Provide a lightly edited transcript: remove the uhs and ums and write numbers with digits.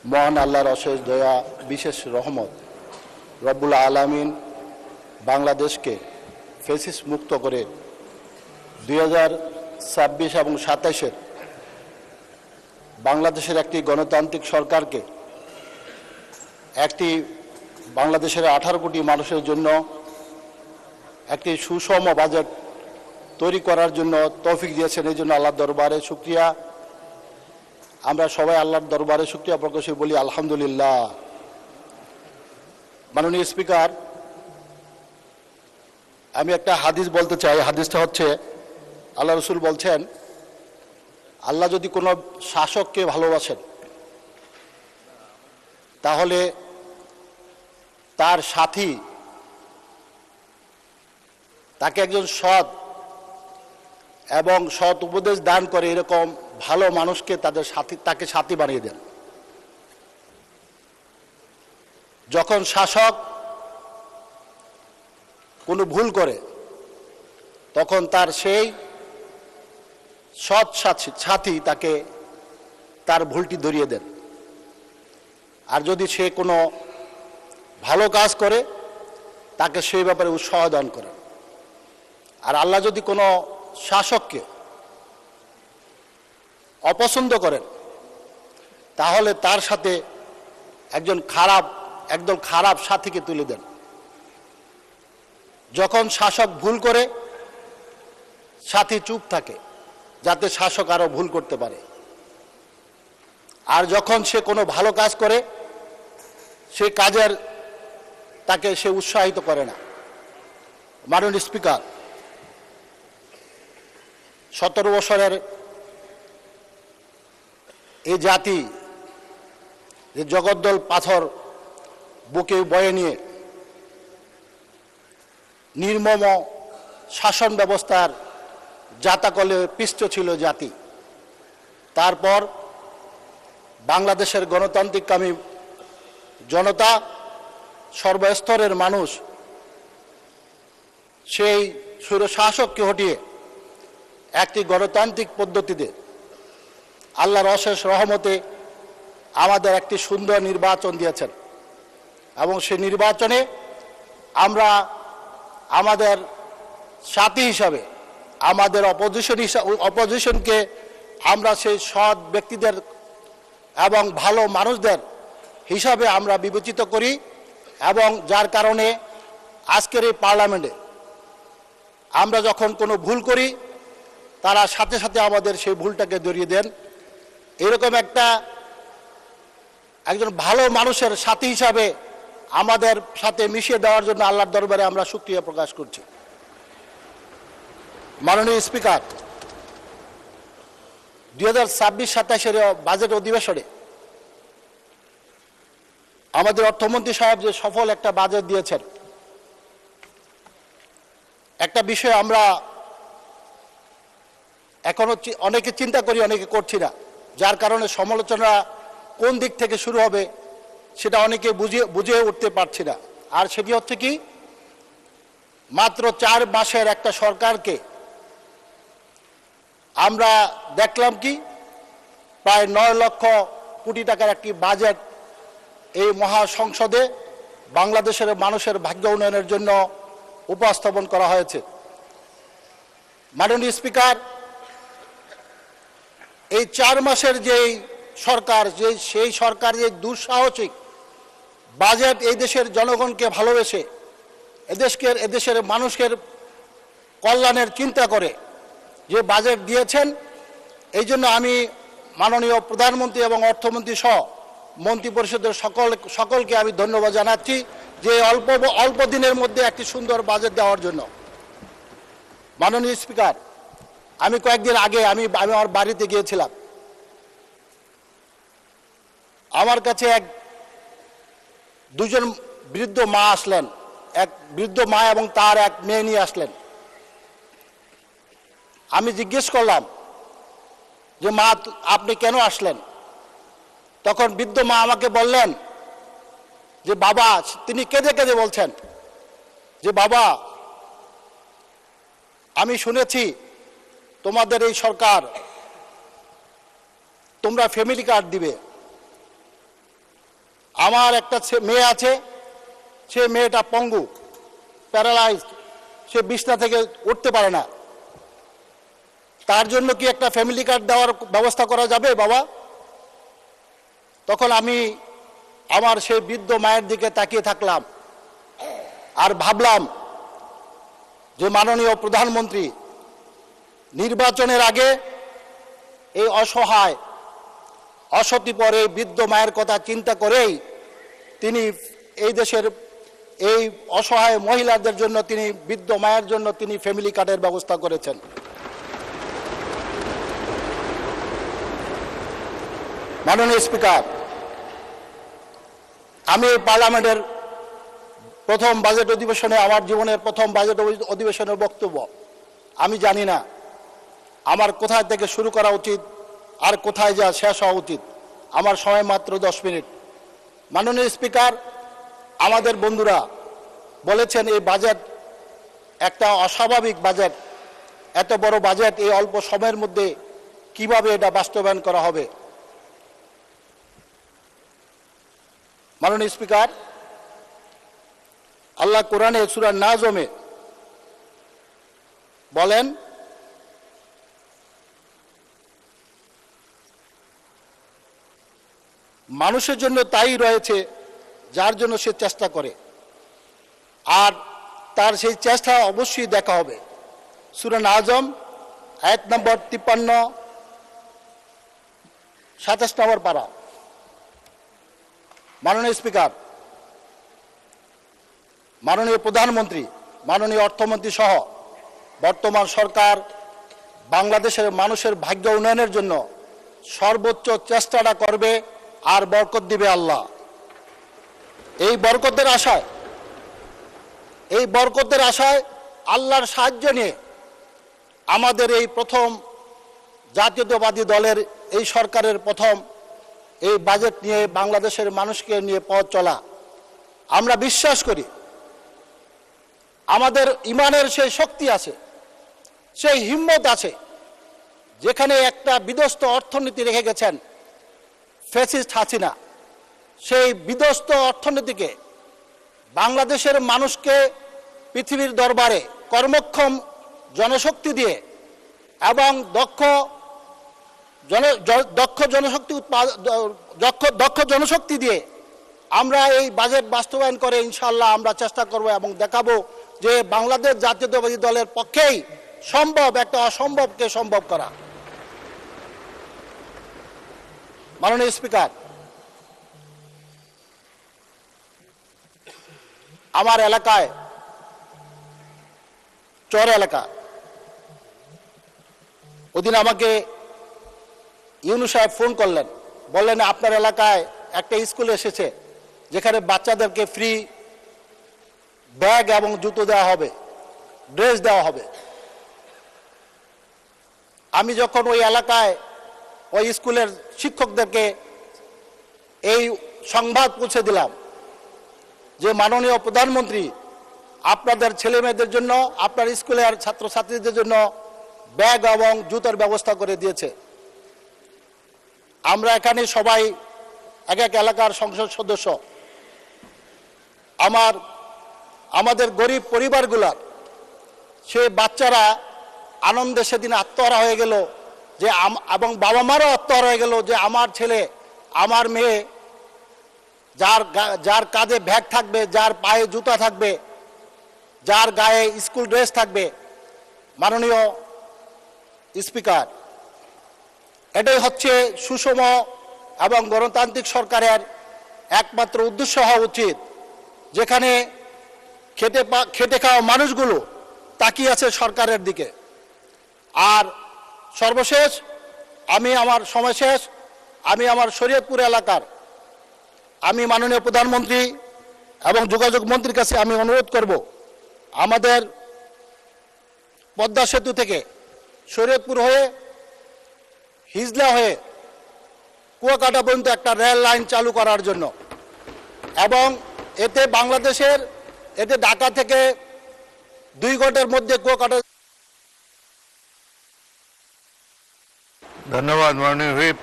মহান আল্লাহর অশেষ দয়া, বিশেষ রহমত, রব্বুল আলামিন বাংলাদেশকে ফ্যাসিস্ট মুক্ত করে 2026 এবং 27-এর বাংলাদেশের একটি গণতান্ত্রিক সরকারকে একটি বাংলাদেশের 18 কোটি মানুষের জন্য একটি সুষম বাজেট তৈরি করার জন্য তৌফিক দিয়েছেন। এই জন্য আল্লাহর দরবারে শুকরিয়া। আমরা সবাই আল্লাহর দরবারে শুকরিয়া প্রকাশ বলি আলহামদুলিল্লাহ। মাননীয় স্পিকার, আমি একটা হাদিস বলতে চাই। হাদিসটা হচ্ছে, আল্লাহ রসুল বলছেন, আল্লাহ যদি কোনো শাসককে ভালোবাসেন তাহলে তার সাথী তাকে একজন সৎ এবং সৎ উপদেশ দান করে এরকম ভালো মানুষকে তাকে সাথী বানিয়ে দেন। যখন শাসক কোনো ভুল করে তখন তার সেই সৎ সাথী তাকে তার ভুলটি ধরিয়ে দেন। আর যদি সে কোনো ভালো কাজ করে তাকে সেই ব্যাপারে উৎসাহ দান করেন। আর আল্লাহ যদি কোনো শাসককে অপছন্দ করেন তাহলে তার সাথে একদল খারাপ সাথীকে তুলে দেন। যখন শাসক ভুল করে সাথী চুপ থাকে যাতে শাসক আরো ভুল করতে পারে। আর যখন সে কোনো ভালো কাজ করে সেই কাজের তাকে সে উৎসাহিত করে না। মাননীয় স্পিকার, 17 বছরের এই জাতি যে জগদ্দল পাথর বুকে বয়ে নিয়ে নির্মম শাসন ব্যবস্থার জাতাকলে পিষ্ট ছিল জাতি, তারপর বাংলাদেশের গণতান্ত্রিককামী জনতা, সর্বস্তরের মানুষ সেই স্বৈরশাসককে হটিয়ে একটি গণতান্ত্রিক পদ্ধতিতে আল্লাহর অশেষ রহমতে আমাদের একটি সুন্দর নির্বাচন দিয়েছেন। এবং সেই নির্বাচনে আমরা আমাদের সাথী হিসাবে আমাদের অপোজিশনকে আমরা সেই সৎ ব্যক্তিদের এবং ভালো মানুষদের হিসাবে আমরা বিবেচিত করি। এবং যার কারণে আজকের এই পার্লামেন্টে আমরা যখন কোনো ভুল করি তারা সাথে সাথে আমাদের সেই ভুলটাকে ধরিয়ে দেন। এরকম একজন ভালো মানুষের সাথী হিসাবে আমাদের সাথে মিশিয়ে দেওয়ার জন্য আল্লাহর দরবারে আমরা শুকরিয়া প্রকাশ করছি। মাননীয় স্পিকার, 2026-27-এর বাজেট অধিবেশনে আমাদের অর্থমন্ত্রী সাহেব যে সফল একটা বাজেট দিয়েছেন, একটা বিষয় আমরা এখনো অনেকে চিন্তা করি, অনেকে করছি না, যার কারণে সমালোচনা কোন দিক থেকে শুরু হবে সেটা অনেকে বুঝে উঠতে পারছি না। আর সেটি হচ্ছে কি, মাত্র 4 মাসের একটা সরকারকে আমরা দেখলাম কি প্রায় 9 লক্ষ কোটি টাকার একটি বাজেট এই মহাসংসদে বাংলাদেশের মানুষের ভাগ্য উন্নয়নের জন্য উপস্থাপন করা হয়েছে। মাননীয় স্পিকার, এই 4 মাসের যেই সরকার, সেই সরকার যে দুঃসাহসিক বাজেট এই দেশের জনগণকে ভালোবেসে এদেশের মানুষের কল্যাণের চিন্তা করে যে বাজেট দিয়েছেন, এই জন্য আমি মাননীয় প্রধানমন্ত্রী এবং অর্থমন্ত্রী সহ মন্ত্রিপরিষদের সকলকে আমি ধন্যবাদ জানাচ্ছি যে অল্প দিনের মধ্যে একটি সুন্দর বাজেট দেওয়ার জন্য। মাননীয় স্পিকার, আমি কয়েকদিন আগে আমি আমার বাড়িতে গিয়েছিলাম। আমার কাছে দুজন বৃদ্ধ মা আসলেন, এক বৃদ্ধ মা এবং তার এক মেয়ে নিয়ে আসলেন। আমি জিজ্ঞেস করলাম যে মা, আপনি কেন আসলেন? তখন বৃদ্ধ মা আমাকে বললেন যে বাবা, তিনি কেঁদে কেঁদে বলছেন যে বাবা, আমি শুনেছি তোমাদের এই সরকার তোমরা ফ্যামিলি কার্ড দিবে, আমার একটা মেয়ে আছে, সে মেয়েটা পঙ্গু, প্যারালাইজড, সে বিছনা থেকে উঠতে পারে না। তার জন্য কি একটা ফ্যামিলি কার্ড দেওয়ার ব্যবস্থা করা যাবে বাবা? তখন আমি আমার সেই বৃদ্ধ মায়ের দিকে তাকিয়ে থাকলাম আর ভাবলাম যে মাননীয় প্রধানমন্ত্রী নির্বাচনের আগে এই অসহায় অসতিপর এই বৃদ্ধ মায়ের কথা চিন্তা করেই তিনি এই দেশের এই অসহায় মহিলাদের জন্য, তিনি বৃদ্ধ মায়ের জন্য তিনি ফ্যামিলি কার্ডের ব্যবস্থা করেছেন। মাননীয় স্পিকার, আমি এই পার্লামেন্টের প্রথম বাজেট অধিবেশনে, আমার জীবনের প্রথম বাজেট অধিবেশনের বক্তব্য, আমি জানি না আমার কোথায় থেকে শুরু করা উচিত আর কোথায় যা শেষ হওয়া উচিত। আমার সময় মাত্র 10 মিনিট। মাননীয় স্পিকার, আমাদের বন্ধুরা বলেছেন এই বাজেট একটা অস্বাভাবিক বাজেট, এত বড় বাজেট এই অল্প সময়ের মধ্যে কিভাবে এটা বাস্তবায়ন করা হবে। মাননীয় স্পিকার, আল্লাহ কোরআনে সূরা নাজমে বলেন, মানুষের জন্য তাই রয়েছে যার জন্য সে চেষ্টা করে, আর তার সেই চেষ্টা অবশ্যই দেখা হবে। সূরা নাজম আয়াত নম্বর 53, 27 নম্বর পারা। মাননীয় স্পিকার, মাননীয় প্রধানমন্ত্রী, মাননীয় অর্থমন্ত্রী সহ বর্তমান সরকার বাংলাদেশের মানুষের ভাগ্য উন্নয়নের জন্য সর্বোচ্চ চেষ্টাটা করবে আর বরকত দিবে আল্লাহ। এই বরকতের আশায় আল্লাহর সাহায্য নিয়ে আমাদের এই প্রথম জাতীয়তাবাদী দলের এই সরকারের প্রথম এই বাজেট নিয়ে বাংলাদেশের মানুষকে নিয়ে পথ চলা। আমরা বিশ্বাস করি আমাদের ইমানের সেই শক্তি আছে, সেই হিম্মত আছে, যেখানে একটা বিধ্বস্ত অর্থনীতি রেখে গেছেন ফ্যাসিস্ট হাসিনা, সেই বিধ্বস্ত অর্থনীতিকে বাংলাদেশের মানুষকে পৃথিবীর দরবারে কর্মক্ষম জনশক্তি দিয়ে এবং দক্ষ জনশক্তি দিয়ে আমরা এই বাজেট বাস্তবায়ন করে ইনশাআল্লাহ আমরা চেষ্টা করব এবং দেখাবো যে বাংলাদেশ জাতীয়তাবাদী দলের পক্ষেই সম্ভব একটা অসম্ভবকে সম্ভব করা। মাননীয় স্পিকার, আমার এলাকায় চর এলাকা, ওদিন আমাকে ইউনূস সাহেব ফোন করলেন, বললেন আপনার এলাকায় একটা স্কুল এসেছে যেখানে বাচ্চাদেরকে ফ্রি ব্যাগ এবং জুতো দেওয়া হবে, ড্রেস দেওয়া হবে। আমি যখন ওই এলাকায় ওই স্কুলের শিক্ষকদেরকে এই সংবাদ পৌঁছে দিলাম যে মাননীয় প্রধানমন্ত্রী আপনাদের ছেলে মেয়েদের জন্য, আপনার স্কুলের ছাত্রছাত্রীদের জন্য ব্যাগ এবং জুতোর ব্যবস্থা করে দিয়েছে, আমরা এখানে সবাই এক এক এলাকার সংসদ সদস্য, আমাদের গরিব পরিবারগুলার সে বাচ্চারা আনন্দে সেদিন আত্মহারা হয়ে গেল, যে এবং বাবা মারও আত্মহারা হয়ে গেল যে আমার ছেলে আমার মেয়ে যার কাঁধে ব্যাগ থাকবে, যার পায়ে জুতা থাকবে, যার গায়ে স্কুল ড্রেস থাকবে। মাননীয় স্পিকার, এটাই হচ্ছে সুষম এবং গণতান্ত্রিক সরকারের একমাত্র উদ্দেশ্য হওয়া উচিত, যেখানে খেটে খাওয়া মানুষগুলো তাকিয়ে আছে সরকারের দিকে। আর সর্বশেষ আমার সময় শেষ, আমি আমার শরীয়তপুর এলাকার আমি মাননীয় প্রধানমন্ত্রী এবং যোগাযোগ মন্ত্রীর কাছে আমি অনুরোধ করব, আমাদের পদ্মা সেতু থেকে শরীয়তপুর হয়ে হিজলা হয়ে কুয়াকাটা পর্যন্ত একটা রেল লাইন চালু করার জন্য, এবং এতে ঢাকা থেকে 2 ঘন্টার মধ্যে কুয়াকাটা। ধন্যবাদ মাননীয় হুইপ।